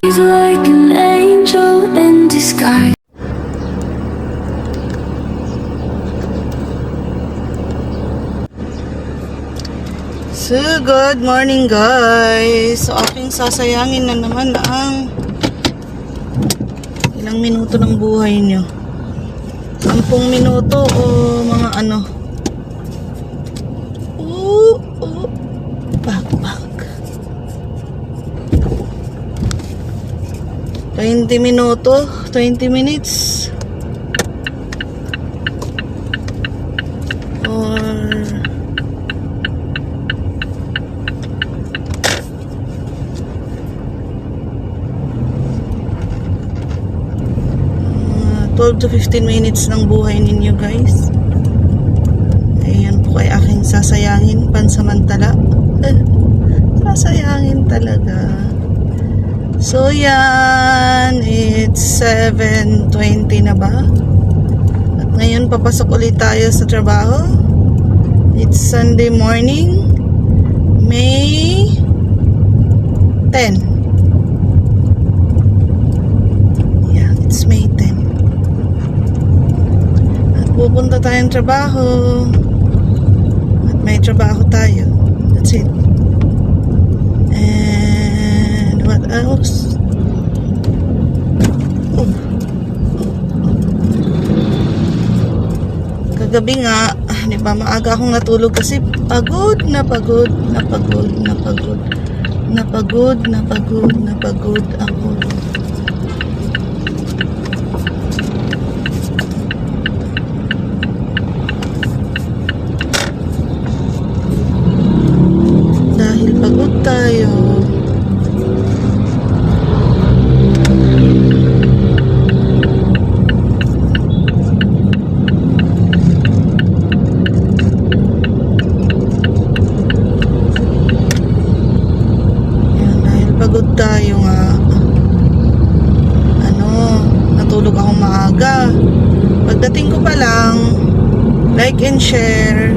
like an angel in disguise. So, good morning guys. So, aking sasayangin na naman ang ilang minuto ng buhay nyo. 10 minuto o mga ano. Back. 20 minuto, 20 minutes. Or 12 to 15 minutes ng buhay ninyo guys. Ayan po kay aking sasayangin pansamantala. Sasayangin talaga. So yan, it's 7:20 na ba? At ngayon papasok ulit tayo sa trabaho. It's Sunday morning, May 10. Yeah, it's May 10. Pupunta tayong trabaho at may trabaho tayo. That's it. And what else? Kagabi nga, di ba, maaga akong natulog kasi pagod ako. Pagod tayo. Yan, dahil pagod tayo nga. Natulog akong maaga. Pagdating ko pa lang, like and share,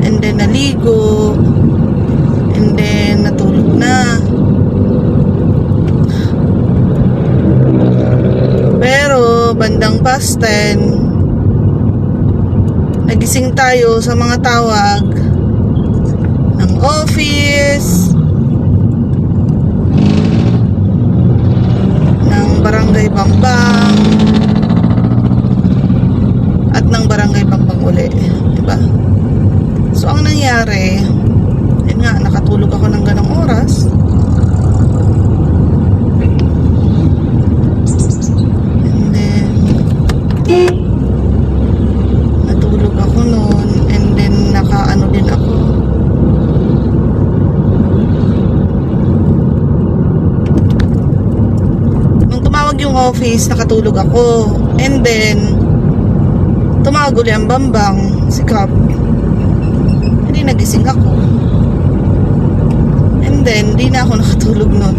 and then naligo. And then, natulog na. Pero, bandang past 10, nagising tayo sa mga tawag ng office, ng Barangay Bambang, at ng Barangay Bambang uli. Diba? So, ang nangyari, yun nga, nakatulog ako ng ganong oras. And then natulog ako noon. And then nakaano din ako. Nung tumawag yung office, nakatulog ako. And then tumawag ulit ang Bambang, si Cap. Hindi nagising ako. And then, di na ako nakatulog nun.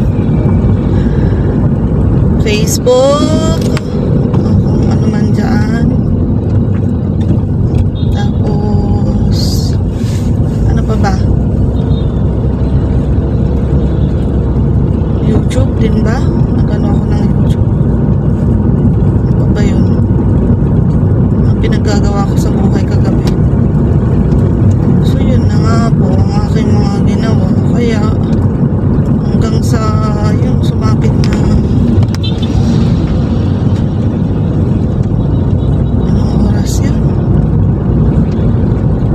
Facebook, kung ano man dyan. Tapos, ano pa ba? YouTube din ba? Nagano ako ng YouTube. Ano pa ba yun? Ang pinaggagawa ko sa buhay kagabi. So, yun na nga po ang aking mga ginawa. Kaya, hanggang sa yun, sumapit na anong oras yan?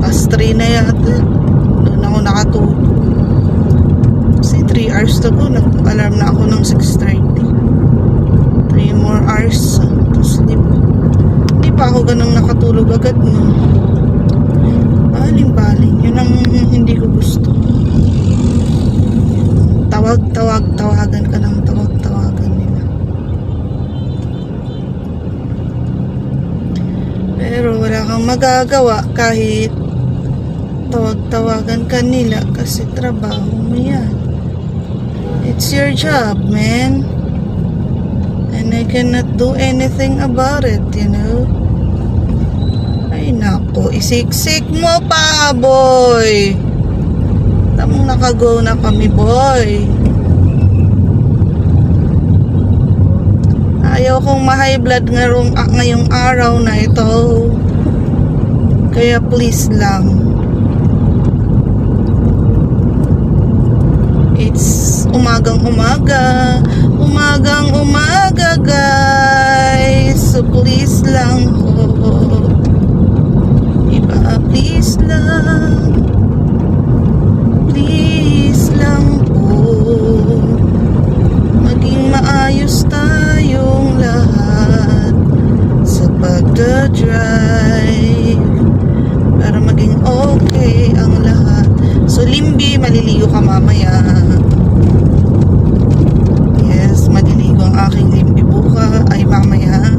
Past 3 na yata. Doon ako nakatulog. Kasi 3 hours to go. Nag-alarm na ako ng 6:30. 3 more hours to sleep. Hindi pa ako ganang nakatulog agad, no? Baling-baling. Yun ang hindi ko gusto. Tawagan ka ng tawagan nila. Pero wala kang magagawa kahit tawagan ka nila kasi trabaho mo yan. It's your job, man. And I cannot do anything about it, you know. Ay nako, isiksik mo pa, boy. Tamang nakago na kami, boy. Ayaw kong ma-high blood ngayong araw na ito. Kaya please lang. It's umagang umaga guys. So please lang ho. Iba please lang. Please lang po. Maging maayos tayong lahat sa pagdadrive para maging okay ang lahat. So Limbi, maliligo ka mamaya. Yes, maliligo ang aking Limbi mamaya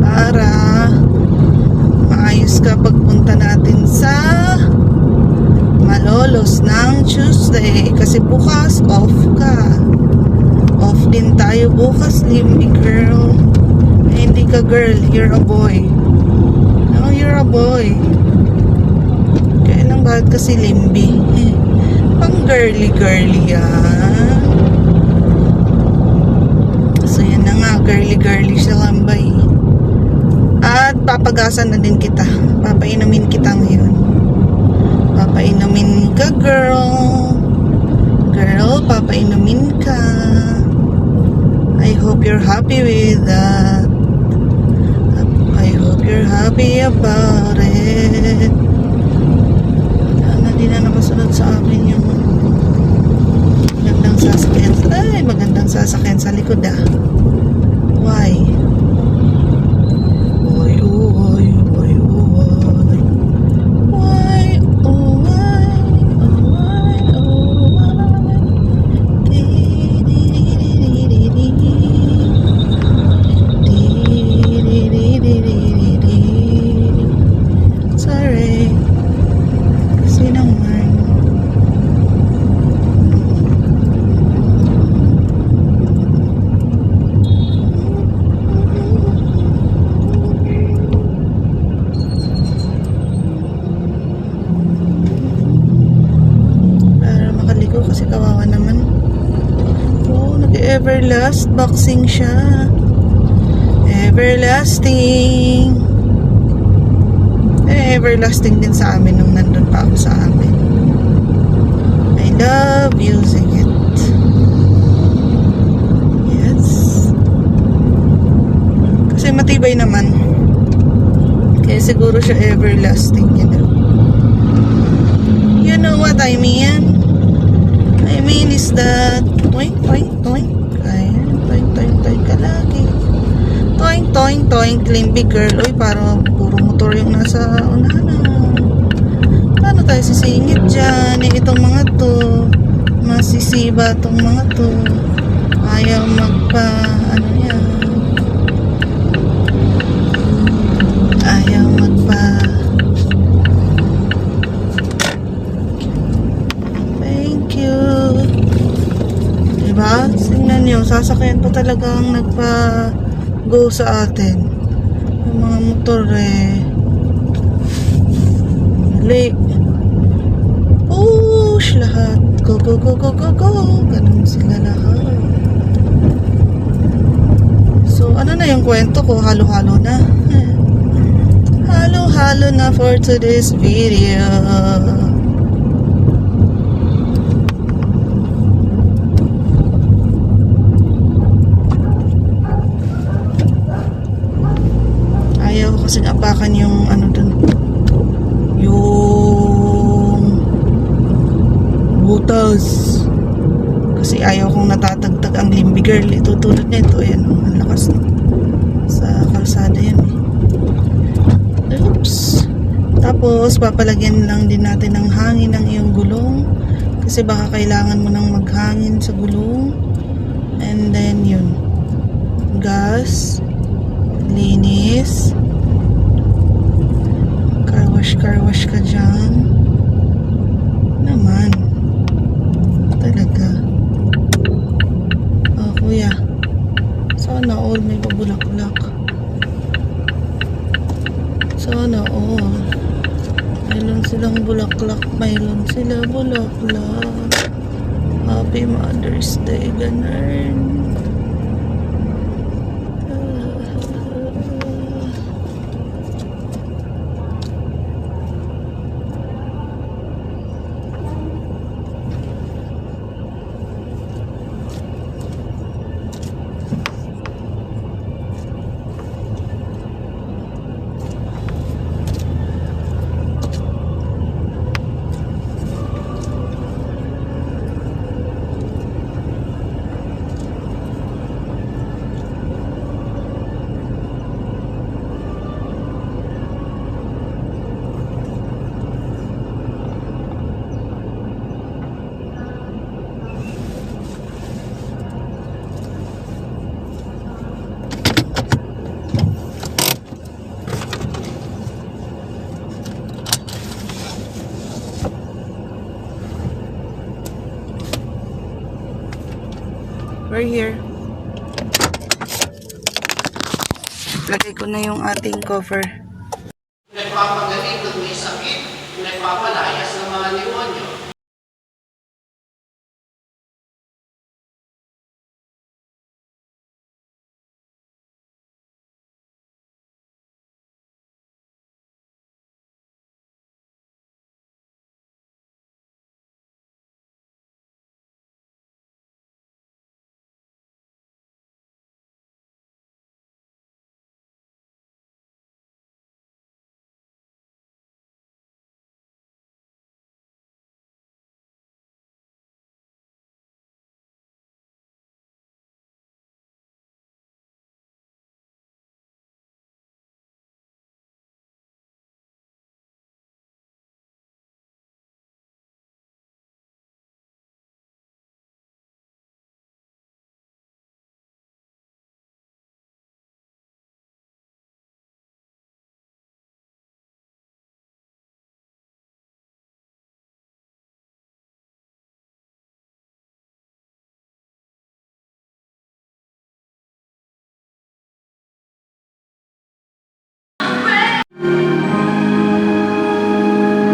para maayos ka pagpunta natin sa Malolos ng Tuesday kasi bukas off ka. Off din tayo bukas, Limbi girl. Eh, hindi ka girl, you're a boy. No, you're a boy. Kaya lang bakit kasi Limbi? Pang girly-girly yan. So yan na nga, girly-girly siya lambay. At papagasan na din kita. Papainumin kita ngayon. Papainumin ka, girl. Girl, papainumin ka. I hope you're happy with that. I hope you're happy about it. Hindi na nakasunod sa akin yung magandang sasakyan. Ay, magandang sasakyan sa likod ah. Why? Why, oh, why, why, oh, why? Why, oh, why, oh, why, oh, why? Di, di, di, di, di, di, di. Di, di, di, di, di, di, di. Sorry. Kasi naman. Para makaligo kasi kawawa naman. Oh, nag-everlast boxing siya. Everlasting. Everlasting din sa amin nung nandun pa ako sa amin. I love using it. Yes. Kasi matibay naman. Kaya siguro siya everlasting, you know. You know what I mean? I mean is that toink, toink, toink. Ayan, toink, toink, toink ka lagi. Toink, toink, toink, Limbi girl. Uy, parang puro motor yung nasa unahan na. Paano tayo sisingit dyan? Eh, itong mga to, masisiba itong mga to. Ayaw magpa, ano yan. Ayaw magpa. Thank you. Diba? Tingnan nyo, sasakyan pa talagang nagpa-go sa atin. Yung mga motor eh. Mali. Push lahat. Go, go, go, go, go, go. Ganun sila lahat. So, ano na yung kwento ko? Halo-halo na. Halo-halo na for today's video. Ayaw ko kasing apakan yung ano dun. Yung butas. Kasi ayaw kong natatagtag ang Limbi girl. Itutulad nito. Ayan, ang lakas na. Sa kalsada yan eh. Oops. Tapos, papalagyan lang din natin ng hangin ng iyong gulong. Kasi baka kailangan mo nang maghangin sa gulong. And then, yun. Gas. Linis. Car wash ka dyan. Naman. Talaga. Oh, kuya. Sana all may pabulaklak. Sana all. Mayroon silang bulaklak. Mayroon sila bulaklak. Happy Mother's Day, ganun. We're here. Lagay ko na yung ating cover. Nagpapagaling ng may sakit, nagpapalayas ng mga demonyo.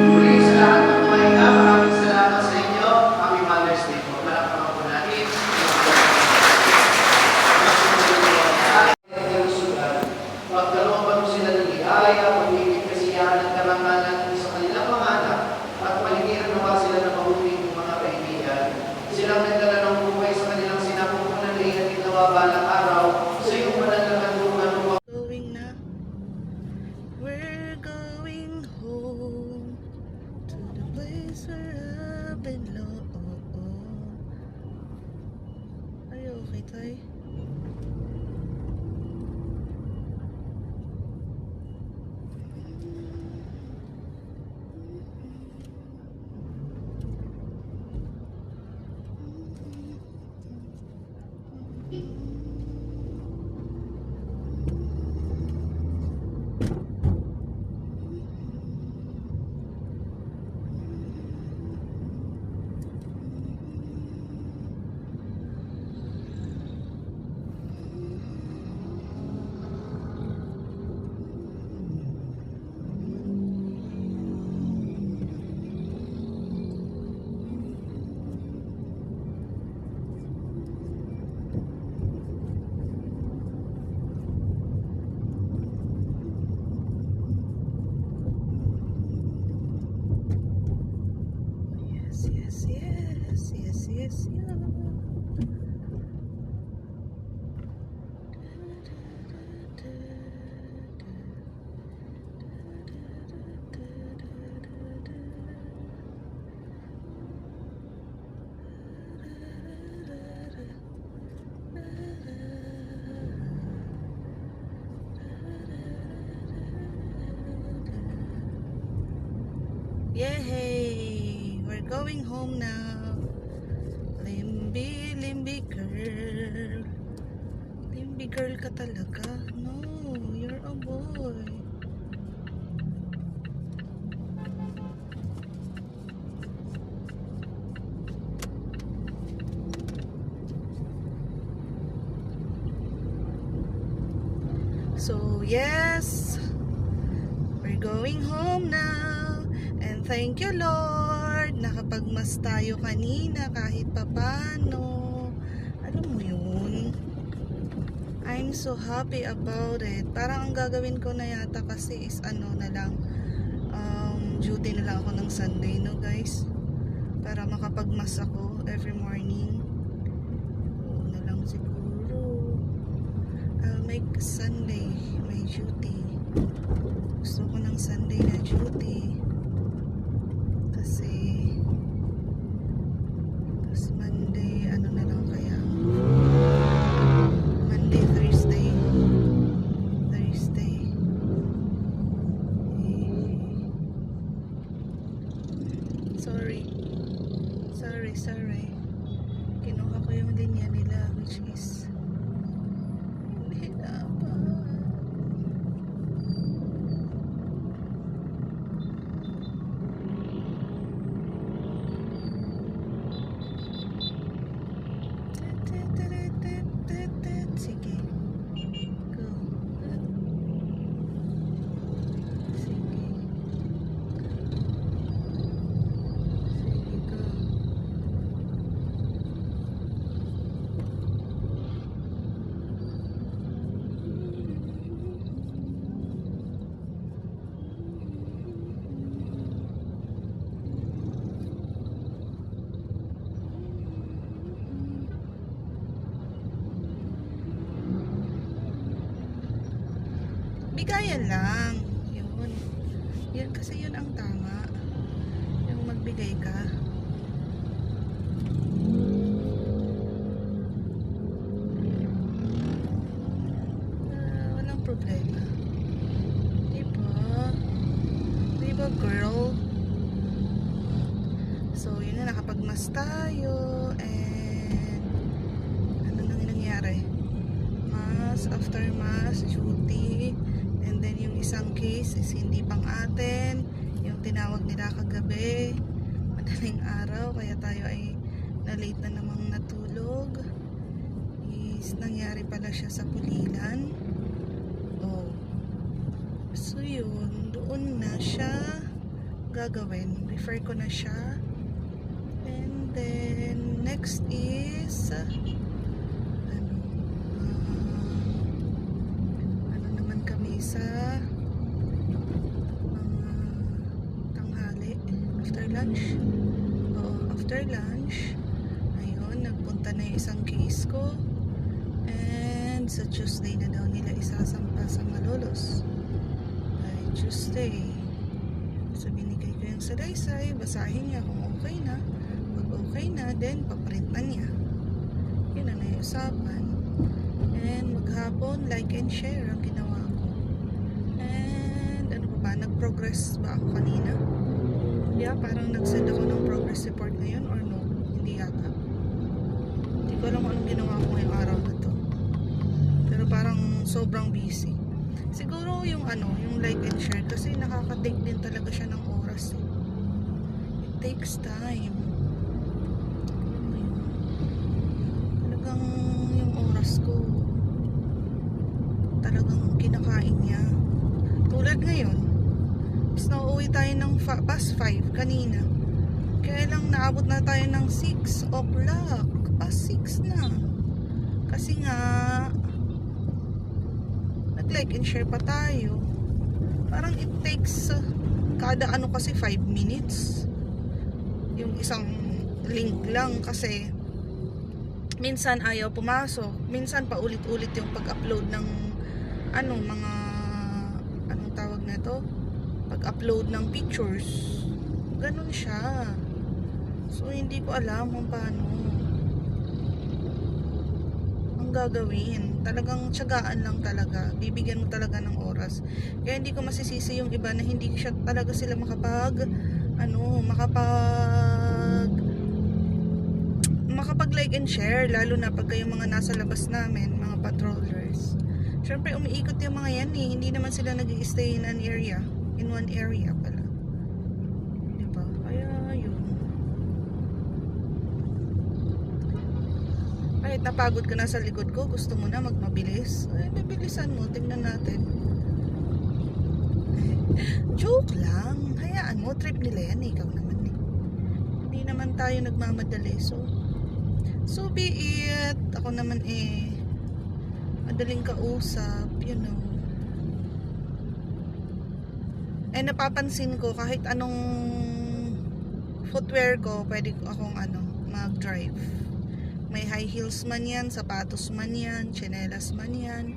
Muli sa lahat ng tumahiga, maraming salamat sa inyo. Happy Mother's Day po. Malakpakan po natin. Magkaroon pa po sila ng ligaya, pag-ibig kasiyahan at karangalan sa kanilang mga anak at paligiran nawa sila ng mabuting mga kaibigan. Silang nagdala ng buhay sa kanilang sinapupunan na ihatid nawa balang araw sa iyong pananalakantungan mo. Going na. We're going home to the place where I belong. Are you okay, Tay? Yes. Yay! We're going home now. Limby girl. Limby girl ka talaga. No, you're a boy. So, yes, we're going home now. And thank you, Lord. Nakapagmas tayo kanina kahit papano. Alam mo yun? I'm so happy about it. Parang ang gagawin ko na yata kasi is ano na lang, duty na lang ako ng Sunday, no guys? Para makapagmas ako every morning. Oo na lang siguro. I'll make Sunday my duty. Gusto ko ng Sunday na duty. Kasi tapos Monday, ano na lang kaya? Monday, Thursday. Sorry. Kinuha ko yung linya nila, which is hindi dapat. bigayan lang. Yun. Yun kasi yun ang tama. Yung magbigay ka. Walang problema. Diba? Diba, girl? So, yun na, nakapagmas tayo. And, ano nang nangyari? Mass, after mass, duty. And then, yung isang case is hindi pang atin. Yung tinawag nila kagabi. Madaling araw, kaya tayo ay na-late na namang natulog. Is, nangyari pala siya sa Pulilan. Oh. So, yun. Doon na siya gagawin. Refer ko na siya. And then, next is ano naman kami sa tanghali after lunch. After lunch, ayun, nagpunta na yung isang case ko. And sa Tuesday na daw nila isasampa sa Malolos. By Tuesday. So, binigay ko yung salaysay, basahin niya kung okay na. Pag okay na, then paprint na niya. Yun na yung usapan. And maghapon, like and share ang ginawa ko. And ano pa ba, nag-progress ba ako kanina? Yeah, parang nag-send ako ng progress report ngayon or no? Hindi yata. Hindi ko alam kung anong ginawa ko ngayong araw na to. Pero parang sobrang busy. Siguro yung ano, yung like and share kasi nakaka-take din talaga siya ng oras eh. It takes time. Talagang yung oras ko talagang kinakain niya. Tulad ngayon, is nauuwi tayo ng past 5 kanina. Kaya lang naabot na tayo ng 6 o'clock. Past 6 na. Kasi nga like and share pa tayo. Parang it takes kada ano kasi 5 minutes yung isang link lang kasi minsan ayaw pumasok, minsan paulit-ulit yung pag-upload ng ano, mga anong tawag na to, pag-upload ng pictures, ganun siya. So hindi ko alam kung paano gagawin. Talagang tiyagaan lang talaga. Bibigyan mo talaga ng oras. Kaya hindi ko masisisi yung iba na hindi siya talaga sila makapag like and share, lalo na pag kayong mga nasa labas namin, mga patrollers. Syempre umiikot yung mga yan eh. Hindi naman sila nag-i-stay in an area. In one area pala. Diba? Kaya yun. Kahit napagod ka na sa likod ko, gusto mo na magmabilis. Ay, bibilisan mo. Tingnan natin. Joke lang. Hayaan mo. Trip nila yan. Ikaw naman eh. Hindi naman tayo nagmamadali. So be it. Ako naman eh. Madaling kausap. You know. Eh, napapansin ko kahit anong footwear ko, pwede akong mag-drive. May high heels man yan, sapatos man yan, tsinelas man yan.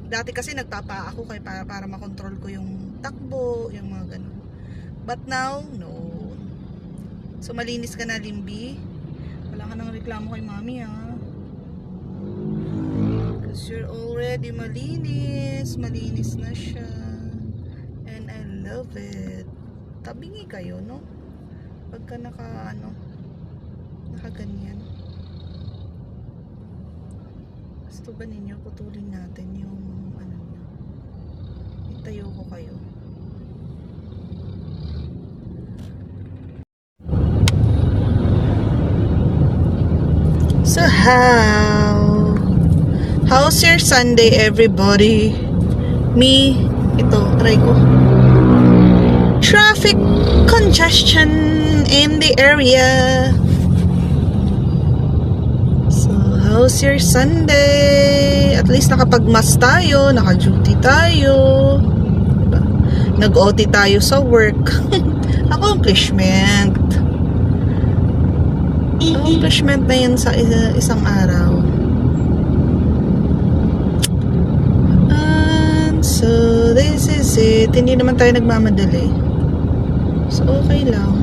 Dati kasi nagpapa ako para makontrol ko yung takbo, yung mga ganun. But now, no. So malinis ka na, Limbi. Wala ka nang reklamo kay mami ha. Because you're already malinis. Malinis na siya. And I love it. Tabingi kayo, no? Pagka nakaganyan. Gusto ba ninyo putulin natin yung itayo ko kayo? So how's your Sunday, everybody? Me, ito, try ko. Traffic congestion in the area. How's your Sunday? At least nakapag-mass tayo, naka-duty tayo. Diba? Nag-OT tayo sa work. Accomplishment. Accomplishment na yun sa isang araw. And so this is it. Hindi naman tayo nagmamadali. So, okay lang.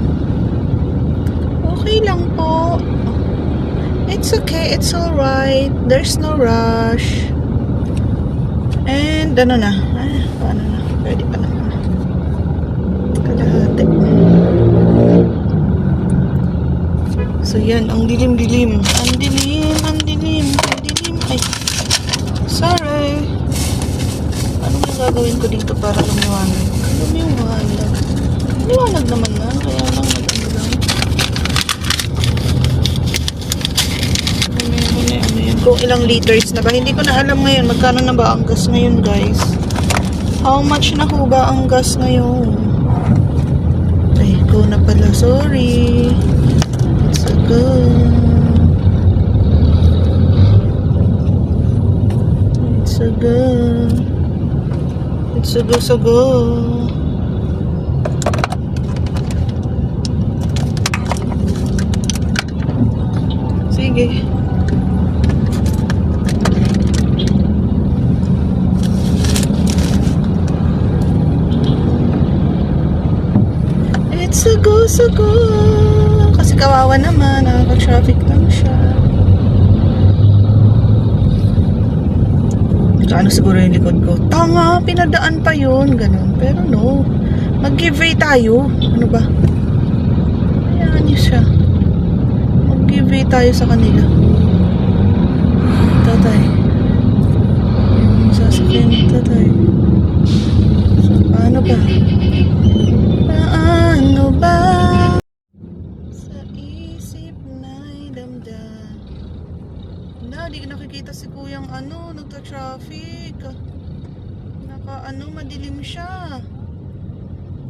Okay lang po. It's okay. It's alright. There's no rush. And, ano na? Paano na? Pwede pa naman. Kalahati. So, yan. Ang dilim-dilim. Ang dilim. Ang dilim. Ang dilim. Ay. Sorry. Anong gagawin ko dito para lumiwanag? Lumiwanag. Lumiwanag naman na. Kaya lang mag-ano lang. Ano yan? Kung ilang liters na ba? Hindi ko na alam ngayon. Magkano na ba ang gas ngayon, guys? How much na ho ba ang gas ngayon? Ay, go na pala. Sorry. Let's go. Let's go. Let's go, so go. Sige. It's a go, so go. Kasi kawawa naman, nakaka-traffic lang siya. Ano siguro yung likod ko? Tanga, pinadaan pa yun. Ganun. Pero no. Mag-give way tayo. Ano ba? Hayaan niyo siya. Mag-give way tayo sa kanila. Tatay. Yung sasakyan ni tatay. So, paano ba? Paano ba? Sa isip na'y damdam. Di ko nakikita si kuyang nagta-traffic. Madilim siya.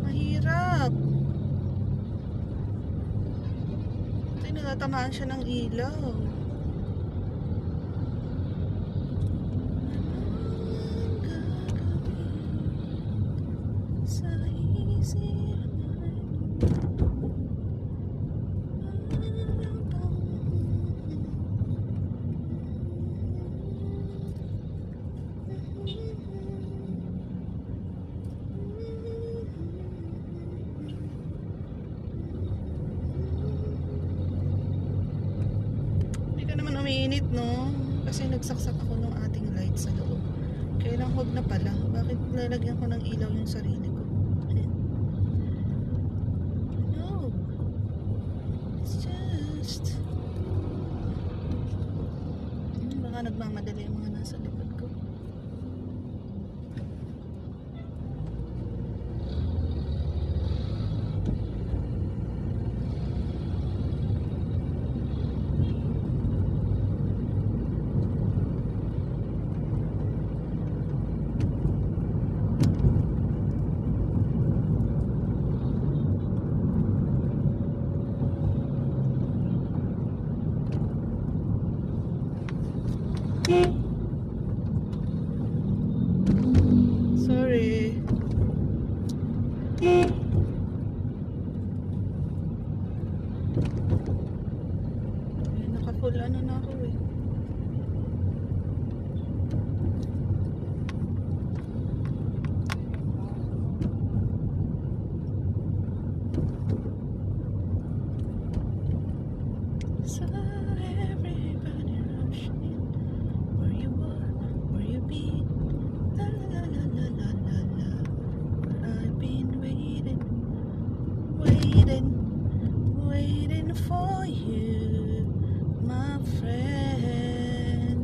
Mahirap. Ito, nagatamaan siya ng ilaw. Sa isip umiinit, no? Kasi nagsaksak ako ng ating light sa loob. Kailang huwag na pala. Bakit lalagyan ko ng ilaw yung sarili ko? No. It's just... baka nagmamadali yung mga nasa likod ko. Sorry. Naka-full na ako eh. So everybody rushing. Where you are, where you been? La la la la la la la. Where I've been waiting, waiting for you, my friend.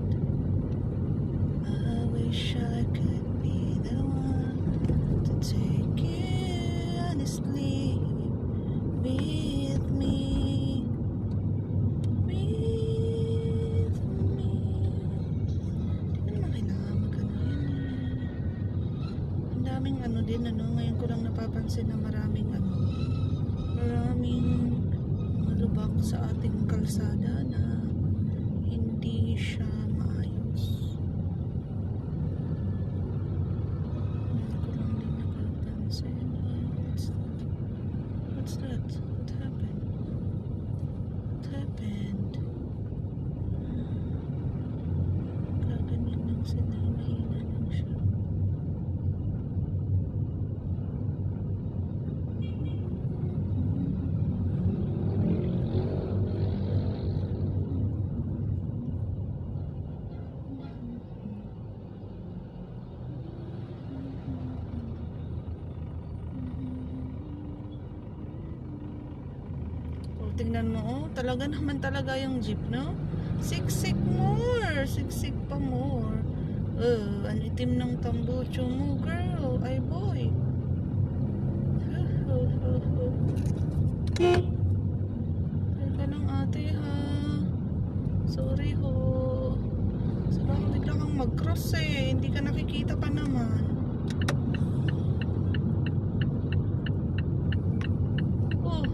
I wish I could be the one to take you honestly with me. Ngayon ko lang napapansin na maraming malubak sa ating kalsada na hindi siya maayos. Ngayon ko lang din napapansin. What's that? What happened? What happened? Gaganyan lang sila. Mahina lang siya. tingnan mo, oh. Talaga naman talaga yung jeep, no? Siksik more. Siksik pa more. Ang itim ng tambucho mo, girl. Ay, boy. Teka lang, ate, ha. Sorry, ho. So, baka bigla kang mag-cross, eh. Hindi ka nakikita pa naman. Oh.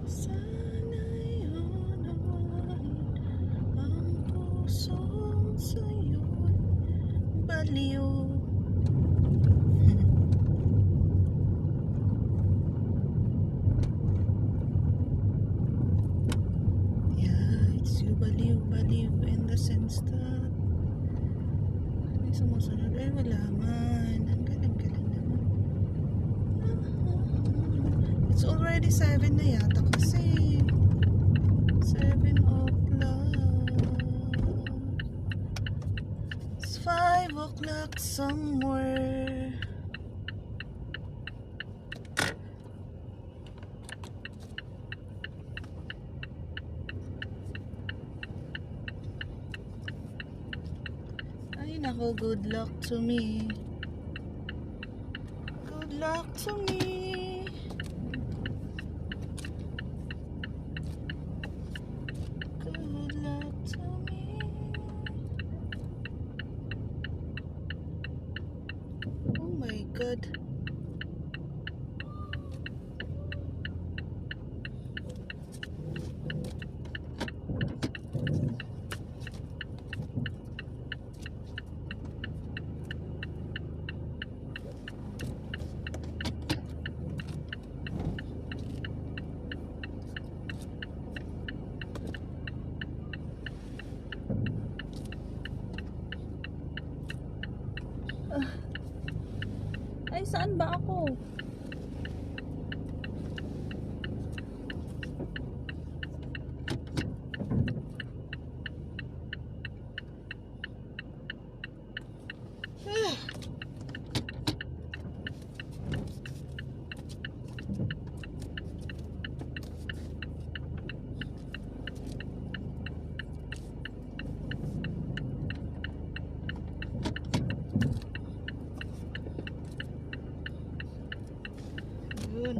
Sana yun ang pusong sa'yo'y baliw. Yeah, it's you baliw, baliw in the sense that may sumusunod. Ay, wala man. Ang galing-galing naman. It's already 7 na yata kasi 7 o'clock. It's 5 o'clock somewhere. Ay nako, good luck to me. Good luck to me. Good luck to me. Oh my God. Ay, saan ba ako? Yun.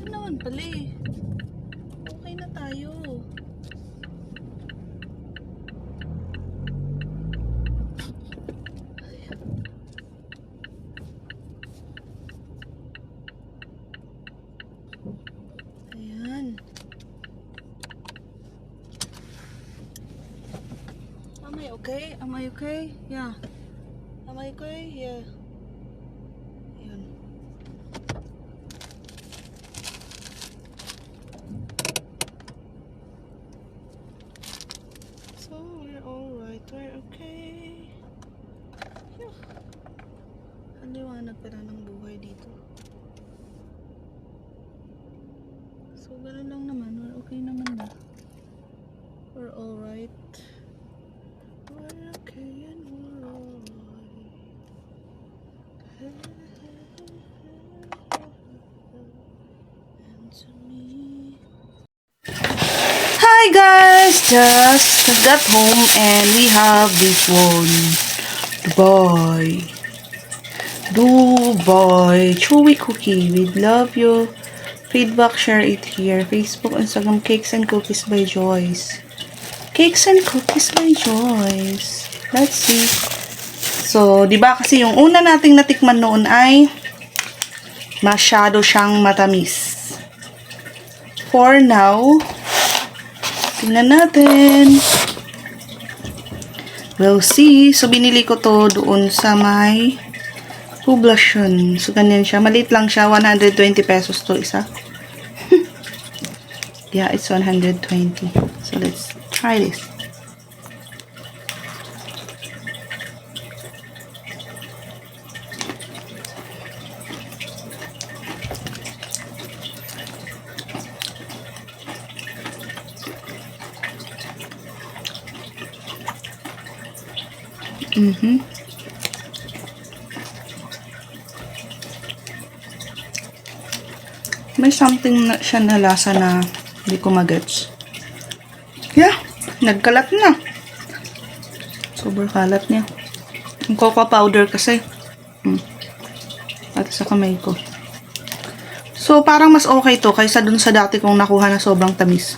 Yun naman pala eh. Okay na tayo. Ayan. Am I okay? Am I okay? Yeah. Am I okay? Yeah. Ayan. liwanag pa na ng buhay dito. So, gano'n lang naman. We're okay naman na. We're alright. We're okay and we're alright. And to me. Hi guys! Just got home and we have this one. Dubai chewy cookie with love you. Feedback, share it here. Facebook, Instagram, Cakes and Cookies by Joyce. Cakes and Cookies by Joyce. Let's see. So, di ba kasi yung una nating natikman noon ay masyado siyang matamis. For now, tingnan natin. We'll see. So, binili ko to doon sa may Poblacion. So, ganyan siya. Maliit lang siya. 120 pesos to isa. Yeah, it's 120. So, let's try this. May something na siya na lasa na hindi ko magets. Yeah, nagkalat na. Sobrang kalat niya. Yung cocoa powder kasi. At sa kamay ko. So, parang mas okay to kaysa dun sa dati kong nakuha na sobrang tamis.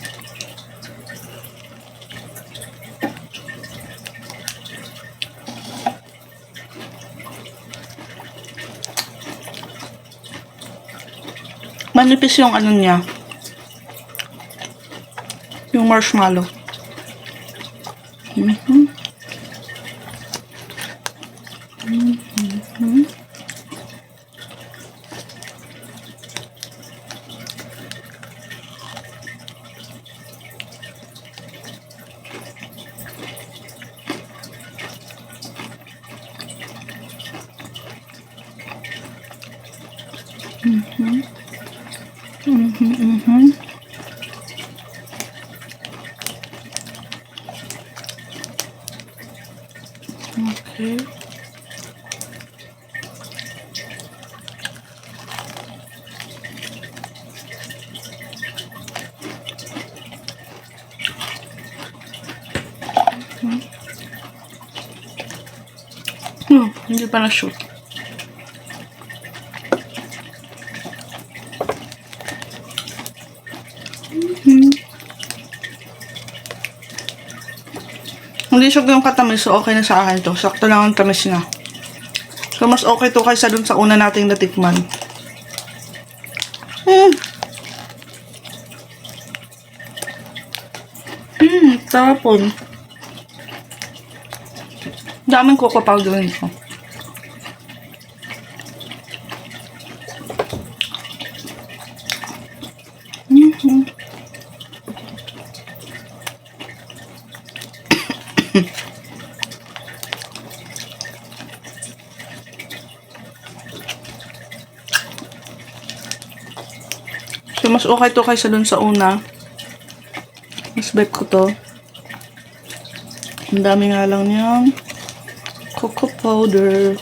Manipis yung ano niya. Yung marshmallow. Okay. Hindi pa na-shoot. Hindi siya yung katamis, so okay na sa akin to. Sakto lang ang tamis niya. So, mas okay to kaysa dun sa una nating natikman. Tapon. Daming cocoa powder nito. So, mas okay to kaysa dun sa una. Mas bet ko to. Ang dami nga lang niyang cocoa powder.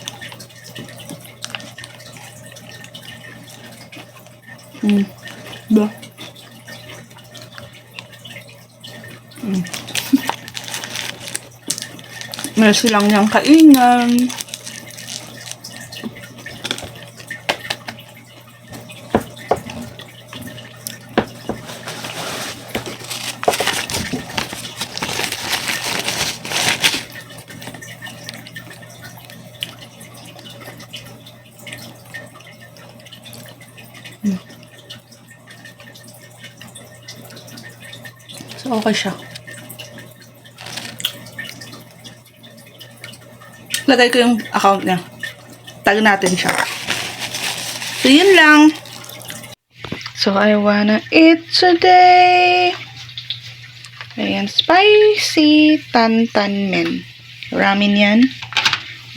Ba? May silang niyang kainan. So, okay siya. Lagay ko yung account niya. Tag natin siya. So, yun lang. So, I wanna eat today. Ayan, spicy tantan men. Ramen yan.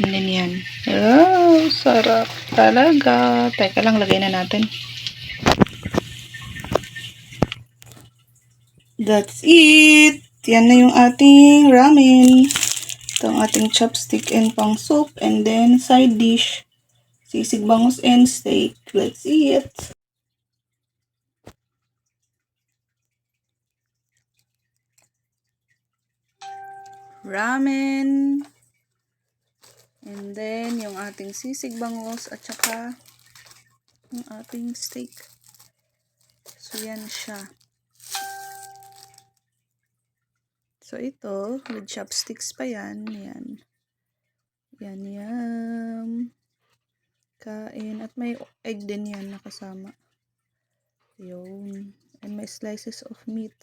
And then yan. Oh, sarap talaga. Teka lang, lagay na natin. That's it. Yan na yung ating ramen. Ito ang ating chopstick and pang soup. And then side dish. Sisig bangus and steak. Let's eat. Ramen. And then yung ating sisig bangus at saka yung ating steak. So yan siya. So ito, with chopsticks pa yan. Yan. Yan, yan. Kain. At may egg din yan nakasama. Yun. And may slices of meat.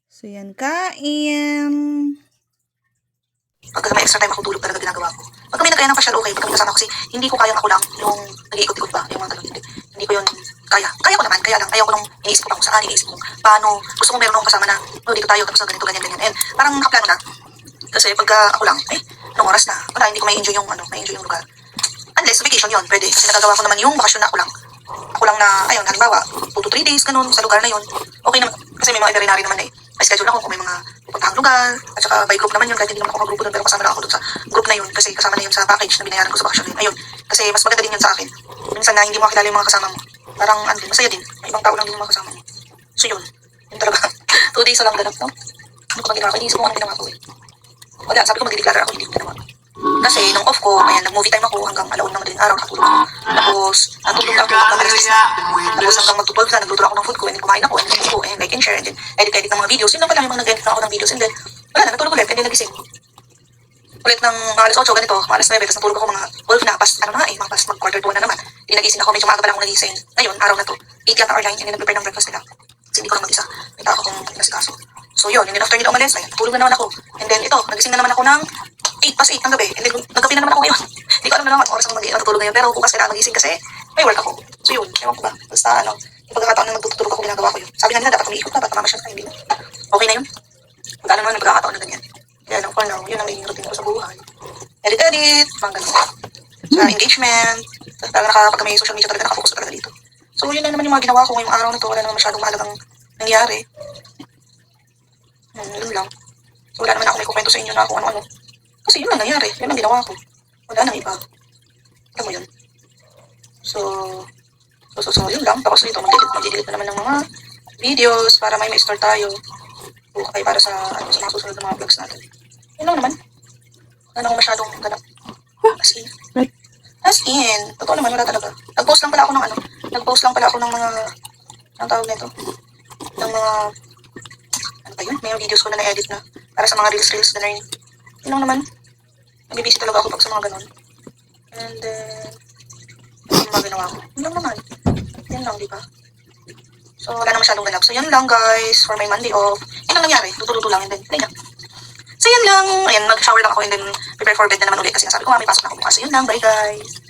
So yan, kain. Pagka may extra time ako tulog talaga ginagawa ko. Pag kami nagkaya ng pasyal, okay. Pag kami kasama kasi hindi ko kayang ako lang yung nag-iikot-ikot ba, yung mga ganun. Hindi ko yun kaya. Kaya ko naman, kaya lang. Ayaw ko nung iniisip ko pa kung saan, iniisip ko paano. Gusto ko meron akong kasama na, oh, dito tayo, tapos ganito, ganyan, ganyan. And parang nakaplano na. Kasi pagka ako lang, anong oras na? Wala, hindi ko may enjoy yung, may enjoy yung lugar. Unless vacation yun, pwede. Kasi nagagawa ko naman yung bakasyon na ako lang. Ako lang na, ayun, halimbawa, 2 to 3 days, ganun, sa lugar na yun. Okay naman. Kasi may mga itinerary naman may schedule ako kung may mga pupuntahang lugar. At saka by group naman yun, kahit hindi naman ako magrupo doon, pero kasama lang ako doon sa group na yun. Kasi kasama na yun sa package na binayaran ko sa bakasyon. Ayun. Kasi mas maganda din yun sa akin. Minsan na hindi mo makilala yung mga kasama mo. Parang, masaya din. May ibang tao lang din yung mga kasama mo. So yun. Yun talaga. 2 days na lang ganap, no? Ano ko bang ginawa ko? Iniisip ko anong ginawa ko eh. Wala, sabi ko magdideclare ako, hindi ko ginawa. Kasi nung off ko, ayan, nag-movie time ako hanggang alaon ng madaling araw, nakatulog ako. Tapos, natulog ako hanggang alas 10 na. Tapos hanggang mag-12 na, nagluto ako ng food ko, and then kumain ako, and then ko, and like and share, and then edit ng mga videos. Yun lang pala yung mga nag-edit na ako ng videos, and then, wala na, natulog ulit, and then nagising. Ulit ng mga alas 8, ganito, mga alas 9, tapos natulog ako mga 12 na, pas, mga pas mag-quarter to 1 na naman. Hindi nagising ako, medyo maaga pa lang ako nagising. Ngayon, araw na to, 8 yata or 9, and then nag-prepare ng breakfast nila. Kasi hindi ko lang mag-isa, may tao akong nasikaso. So yun, and then after nila umalis, ayun, natulog na naman ako. And then ito, nagising na naman ako ng 8 ng gabi. And then nagkape na naman ako ngayon. Hindi ko alam na naman oras ako matutulog ngayon. Pero bukas kailangan magising kasi may work ako. So yun, ewan ko ba. Basta yung pagkakataon na magtutulog ako, ginagawa ko yun. Sabi nga nila, dapat umiikot na, dapat mamasyal ka, hindi na. Okay na yun. Pagkano naman yung pagkakataon na ganyan. Kaya lang for now, yun ang naging routine ko sa buhay. Edit, mga ganun. Sa engagement, talaga pagka may social media talaga, nakafocus talaga dito. So yun lang naman yung mga ginawa ko ngayong araw na to. Wala naman masyadong mahalagang nangyari. Yun lang. So wala naman ako may kukwento sa inyo na kung ano-ano. Kasi yun lang nangyari. Yun ang ginawa ko. Wala nang iba. Alam mo yun. So yun lang. Tapos ito, mag-delete na naman ng mga videos para may ma-store tayo. Okay, para sa mga susunod na mga vlogs natin. Yun lang naman. Wala nang masyadong ganap. As in. As in. Totoo naman, wala talaga. Nag-post lang pala ako ng mga, ang tawag nito, ng mga, ano ba yun? May videos ko na na-edit na para sa mga reels na rin. Yun lang naman. Nag-busy talaga ako pag sa mga ganun. And then, yung mga ginawa ko. Yun lang naman. Yan lang, di ba? So, wala na masyadong ganap. So, yan lang guys, for my Monday off. Yan lang nangyari. Luto-luto lang, and then, ganyan. So, yan lang. Ayan, mag-shower lang ako, and then, prepare for bed na naman ulit. Kasi sabi ko, may pasok na ako bukas. So, yun lang. Bye guys.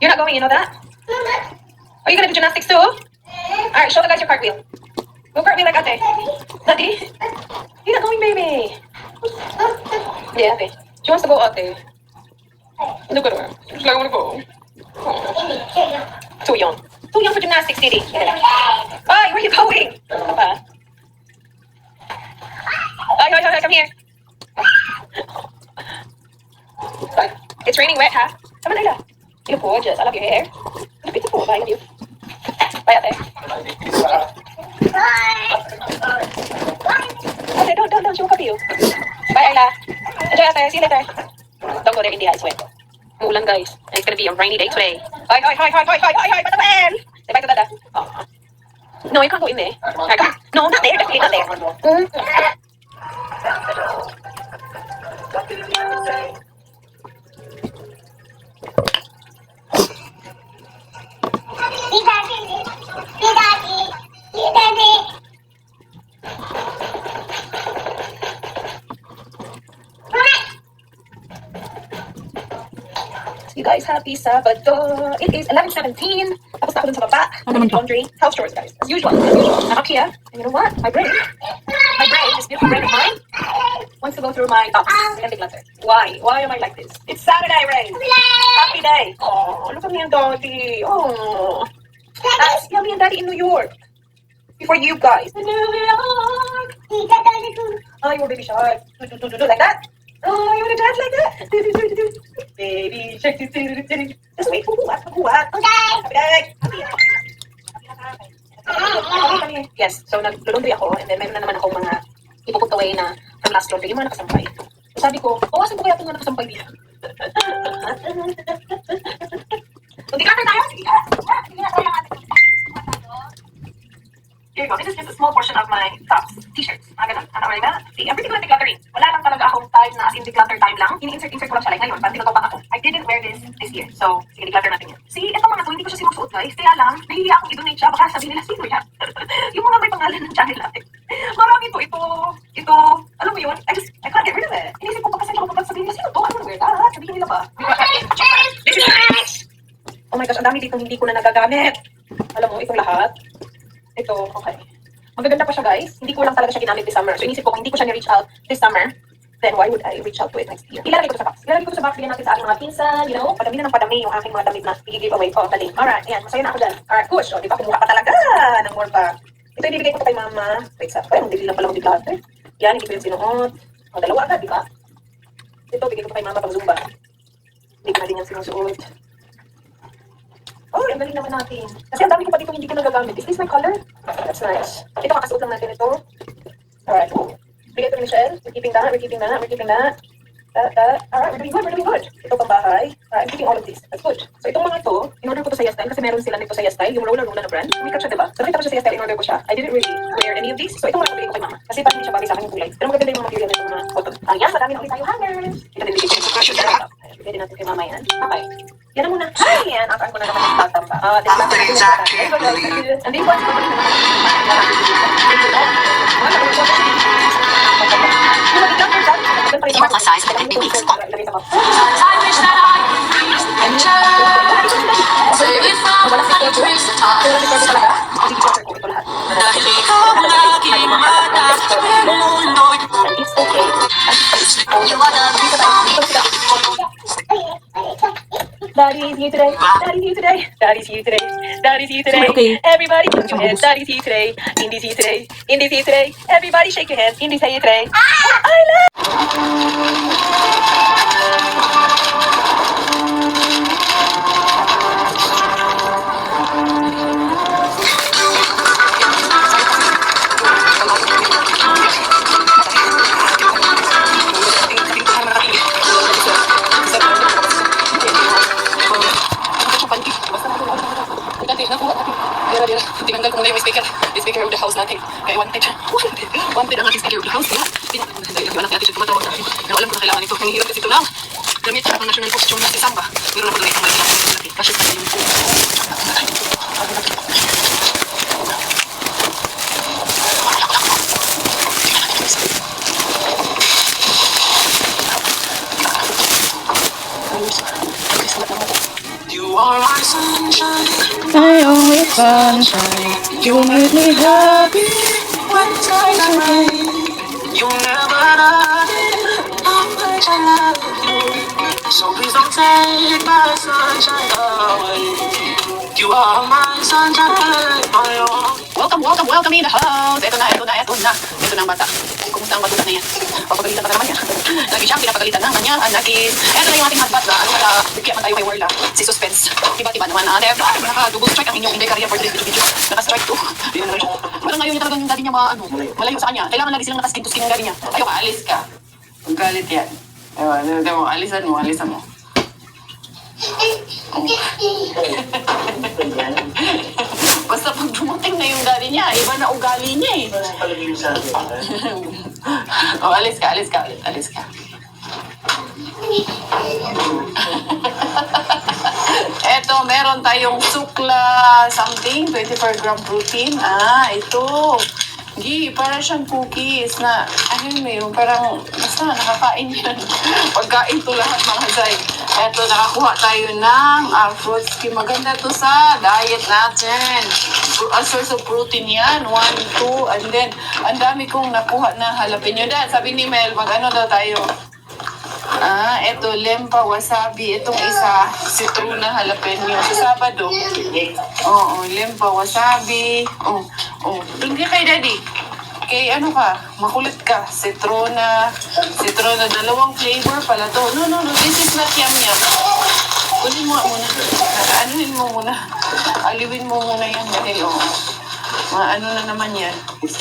You're not going, you know that? Are you gonna do gymnastics too? Alright, show the guys your cartwheel. Go cartwheel like ate. Daddy? You're not going, baby. Yeah, ate. She wants to go ate. Look at her. She's like, I wanna go. Too young. Too young for gymnastics, Didi. Bye, where are you going? Hi, come here. Bye. It's raining wet, huh? Come on, Ayla. You're gorgeous. I love your hair. You're beautiful. Bye, love you. Bye, Ate. Ate, don't. She will copy you. Bye, Ayla. Enjoy, Ate. See you later. Don't go there, India. It's wet. Umulan, guys. And it's gonna be a rainy day today. Hi. Patapan! Say bye to Dada. Oh. No, you can't go in there. Alright, come. No, not there. Definitely not there. You guys, happy Sabado. It is 11:17. Tapos na ako dun sa baba. Laundry. House chores, guys. As usual. I'm up here. And you know what? My brain, this beautiful brain of mine, wants to go through my thoughts and declutter. Why? Why am I like this? It's Saturday, Ray. Happy day. Oh, look at me and Daddy. Oh. That's me and Daddy in New York. Before you guys. New York. Oh, your baby shark. Do like that. Oh, you wanna dance like that? Baby shark. Just wait. What? Happy day. Yes, so naglulundi ako and then meron na naman ako mga ipuput away na from last laundry, yung mga nakasampay. So sabi ko, bawasan ko kaya itong mga nakasampay dito. So declutter tayo? Sige ka. Here you go. This is just a small portion of my tops, t-shirts. Ganun. Ano ba? See, I'm pretty good at decluttering. Wala lang talaga akong time na as in declutter time lang. Ini-insert ko lang siya. Like ngayon, parang tinatopak ako. I didn't wear this year. So, sige, declutter natin yan. See, itong mga to, hindi ko siya sinusuot, guys. Kaya lang, nahihiya akong i-donate siya. Baka sabihin nila, sino yan? Yung mga may pangalan ng channel natin. Marami to. Ito. Alam mo yun? I can't get rid of it. Inisip ko pa kasi ako kapag sabihin nila, sino to? Ano na weird? Sabihin nila ba? This is nice! Oh my gosh, ang dami dito hindi ko na nagagamit. Alam mo, itong lahat. Ito, okay. Magaganda pa siya, guys. Hindi ko lang talaga siya ginamit this summer. So, inisip ko, kung hindi ko siya ni-reach out this summer, then why would I reach out to it next year? Ilalagay ko to sa box. Bigyan natin sa aking mga pinsan, you know? Padami na ng padami yung aking mga damit na i-give away. Oh, dali. Alright, ayan. Masaya na ako dyan. Alright, push. O, di ba? Kumuha ka talaga ng more pa. Ito ibibigay ko kay mama. Wait, sa parang dili lang pala ko declutter. Yan, hindi ko yung sinuot. O, dalawa agad, di ba? Ito, bigay ko kay mama pag zumba. Hindi ko natin yan sinusuot. Oh, ang galing naman natin. Kasi ang dami ko pa dito hindi ko nagagamit. Is this my color? That's nice. Ito, kakasuot lang natin ito. Alright. Bigay ito ni Michelle. We're keeping that. Alright, we're doing good. Ito pang bahay. I'm keeping all of this. That's good. So, itong mga to, in-order ko to sa Yastyle kasi meron sila nito sa Yastyle. Yung roller na brand. Umikat siya, diba? So, nakita ko siya sa Yastyle, in-order ko siya. I didn't really wear any of these. So, itong mga bigay ko kay mama. Kasi parang hindi siya bagay sa akin yung kulay. Pero magaganda yung mga material nito mga cotton. Ayan, madami na ulit tayo hangers. Ito din bigay ko. Bigay din natin kay mama yan. Okay. Yan na muna. Ay, yan. Akaan ko na naman yung tatamba. And then, Import plus size at 50 weeks. I wish that I could reach the picture. Save it from the trace of time. Dahil ikaw ang laging mata sa mundo'y you are the Daddy's here today. Daddy's here today. Okay. Everybody shake your hands. Daddy's here today. Indy's here today. Everybody shake your hands. Indy's here today. I love. Tinanggal ko muna yung speaker of the house natin. Kaya wanted ang ating speaker of the house. Kaya pinag-anak natin siya tumatawa sa akin. Pero alam ko na kailangan ito. Nanghihirap kasi ito lang. Gamit siya ang national costume na si Samba. Meron ako doon itong malaki. Kasi pa yung You are my sunshine. My only sunshine. You make me happy When the skies are rain, you'll never know how much I love you. So please don't take my sunshine away. You are my sunshine, my all. Welcome in the house. Ito na. Ito na ang bata. Kumusta ang batuta na yan? Papagalitan pa naman yan. Lagi siyang pinapagalitan ng kanyang anakis. Ito na yung ating hotbat na bigyan man tayo kay Warla. Si Suspense. Diba naman. Never. Naka-double strike ang inyong career for today's video. Naka-strike 2. Yun na siya. Parang ngayon yung talagang yung daddy niya malayo sa kanya. Kailangan lagi silang nakaskin-tuskin ng daddy niya. Ayaw ka, alis ka. Ang galit yan. Alisan mo. Basta pag dumating na yung daddy niya, iba na ugali niya eh. Alis ka. Eto, meron tayong sukla something, 24-gram protein. Ito. Para siyang cookies na, yung parang, basta nakakain yan. Pagkain to lahat mga zay. Eto, nakakuha tayo ng fruit skim. Maganda to sa diet natin. A source of protein yan. 1, 2, and then, ang dami kong nakuha na jalapeno. Dahil sabi ni Mel, mag-ano daw tayo? Eto, lempa, wasabi. Itong isa, citruna, jalapeno. Sa Sabado. Oo, lempa, wasabi. Doon ka kay Daddy. Kay ano ka, makulit ka. Citruna, dalawang flavor pala to. No, this is not yum. Kunin mo muna. Anuhin mo muna. Aliwin mo muna yan dahil ano na naman yan. It's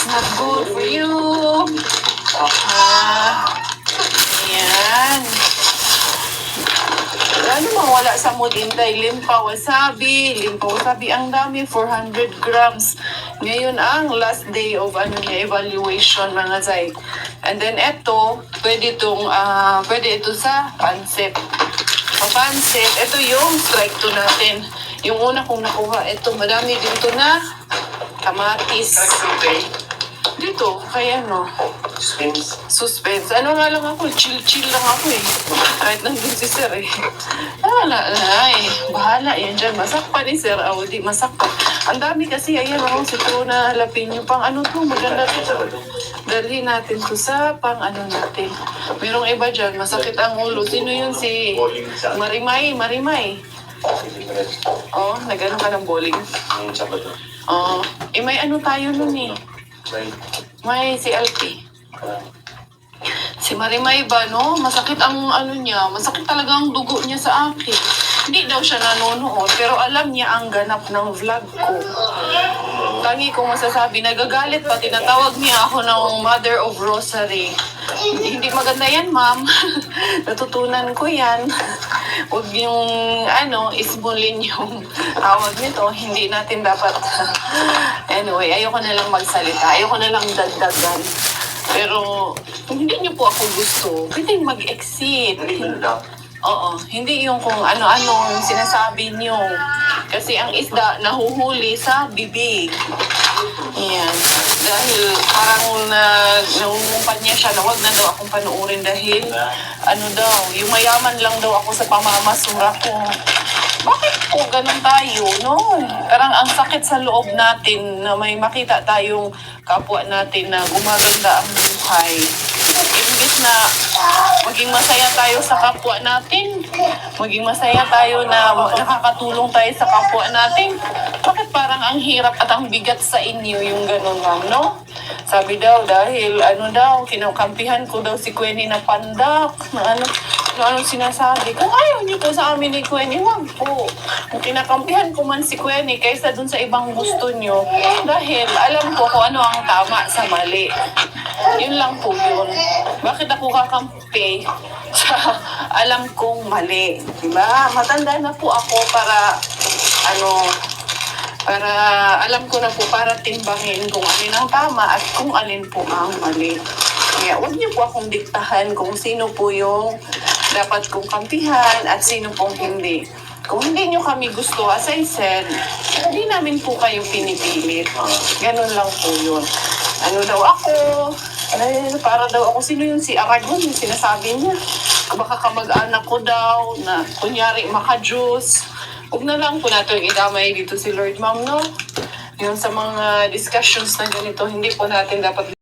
not good for you. Yan. Ano mawala sa mood, Intay? Limpa wasabi. Ang dami, 400 grams. Ngayon ang last day of evaluation, mga zay. And then pwede ito sa pancit. Pancit, ito yung strike 2 natin. Yung una kong nakuha, ito, madami dito na kamatis. Dito, kaya Suspense. Ano nga lang ako, chill lang ako eh. Kahit nandun si Sir eh. Bahala yan dyan. Masakpan ni Sir. Di masakpan. Ang dami kasi, ayan ako, citruna, jalapeno, pang ano to, maganda to. Dalhin natin to sa pang ano natin. Merong iba dyan, masakit ang ulo. Sino yun si Marimay? Nag-ano ka ng bowling? May ano tayo nun eh. May si Alpi. Si Marimay ba, no? Masakit ang ano niya. Masakit talaga ang dugo niya sa akin. Hindi daw siya nanonood, pero alam niya ang ganap ng vlog ko. Tangi kong masasabi, nagagalit pa. Tinatawag niya ako ng Mother of Rosary. Hindi maganda yan, ma'am. Natutunan ko yan. Huwag yung, isbulin yung tawag nito. Hindi natin dapat. Anyway, ayoko na lang magsalita. Ayoko na lang dagdagan. Pero, kung hindi niyo po ako gusto, pwede mag-exit. Hindi yung kung ano-ano yung sinasabi niyo. Kasi ang isda nahuhuli sa bibig. Yan. Dahil parang nangungumpan niya siya na wag na daw akong panuorin dahil yung mayaman lang daw ako sa pamamasura ko. Bakit po ganun tayo, no? Parang ang sakit sa loob natin na may makita tayong kapwa natin na gumaganda ang buhay. Imbis na maging masaya tayo sa kapwa natin, maging masaya tayo na nakakatulong tayo sa kapwa natin, bakit parang ang hirap at ang bigat sa inyo yung ganun, ma'am, no? Sabi daw, dahil kinakampihan ko daw si Queenie na pandak, na ano sinasabi. Kung ayaw niyo po sa amin ni Queenie, wag po. Kung kinakampihan ko man si Queenie kaysa dun sa ibang gusto niyo, dahil alam ko kung ano ang tama sa mali. Yun lang po yun. Bakit ako kakampi sa alam kong mali? Diba? Matanda na po ako para alam ko na po para timbangin kung alin ang tama at kung alin po ang mali. Kaya huwag niyo po akong diktahan kung sino po yung dapat kong kampihan at sino pong hindi. Kung hindi nyo kami gusto, as I said, hindi namin po kayo pinipilit. Ganun lang po yun. Para daw ako, sino yung si Aragon, yung sinasabi niya. Baka kamag-anak ko daw, na kunyari maka-juice. Huwag na lang po natin idamay dito si Lord, ma'am, no? Yung sa mga discussions na ganito, hindi po natin dapat